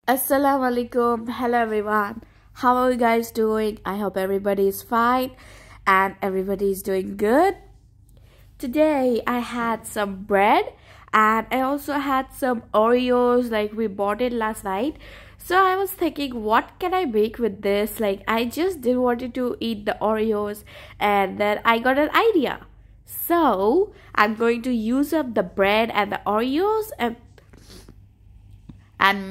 Assalamu alaikum. Hello everyone. How are you guys doing? I hope everybody is fine and everybody is doing good. Today I had some bread and I also had some Oreos, like we bought it last night. So I was thinking, what can I make with this? Like, I just didn't want to eat the Oreos and then I got an idea. So I'm going to use up the bread and the Oreos and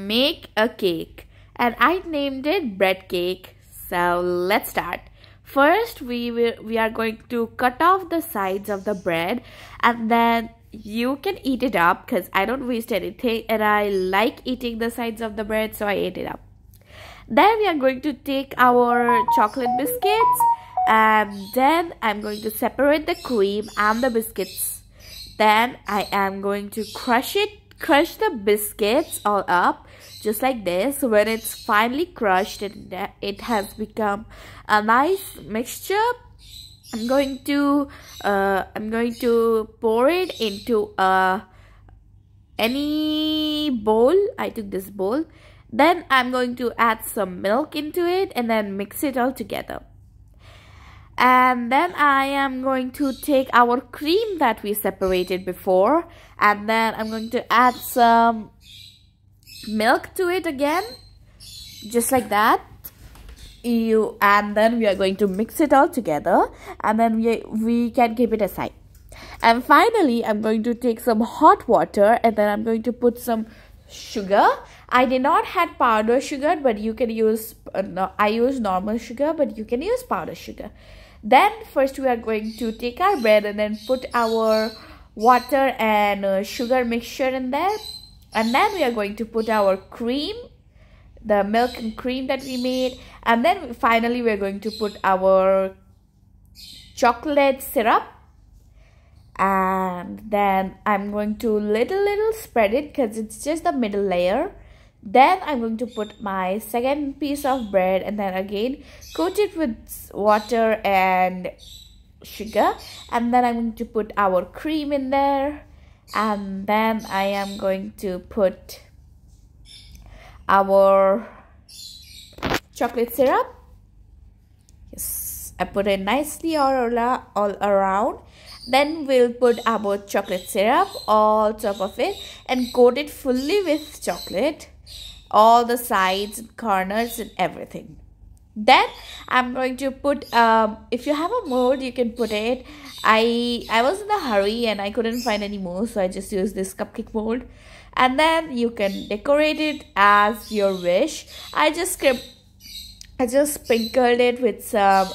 make a cake, and I named it bread cake. So let's start. First we are going to cut off the sides of the bread, and then you can eat it up because I don't waste anything and I like eating the sides of the bread, so I ate it up. Then we are going to take our chocolate biscuits, and then I'm going to separate the cream and the biscuits. Then I am going to crush the biscuits all up just like this. When it's finally crushed and it has become a nice mixture, I'm going to pour it into any bowl. I took this bowl. Then I'm going to add some milk into it and then mix it all together. And then I am going to take our cream that we separated before, and then I'm going to add some milk to it again, just like that. And then we are going to mix it all together, and then we can keep it aside. And finally, I'm going to take some hot water, and then I'm going to put some sugar. I did not had powder sugar, but you can use I use normal sugar, but you can use powder sugar. Then first we are going to take our bread and then put our water and sugar mixture in there, and then we are going to put our cream, the milk and cream that we made, and then finally we are going to put our chocolate syrup. And then I'm going to little spread it because it's just the middle layer. Then I'm going to put my second piece of bread and then again coat it with water and sugar, and then I'm going to put our cream in there, and then I am going to put our chocolate syrup. Yes, I put it nicely all around. Then we'll put our chocolate syrup all top of it and coat it fully with chocolate, all the sides and corners and everything. Then I'm going to put if you have a mold, you can put it. I was in a hurry and I couldn't find any more, so I just used this cupcake mold, and then you can decorate it as your wish. I just sprinkled it with some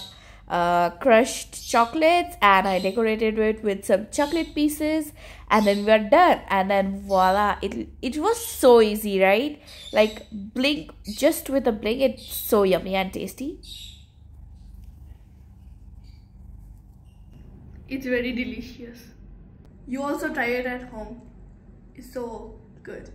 crushed chocolates, and I decorated it with some chocolate pieces, and then we're done. And then voila, it was so easy, right? Like blink, just with a blink, it's so yummy and tasty. It's very delicious. You also try it at home. It's so good.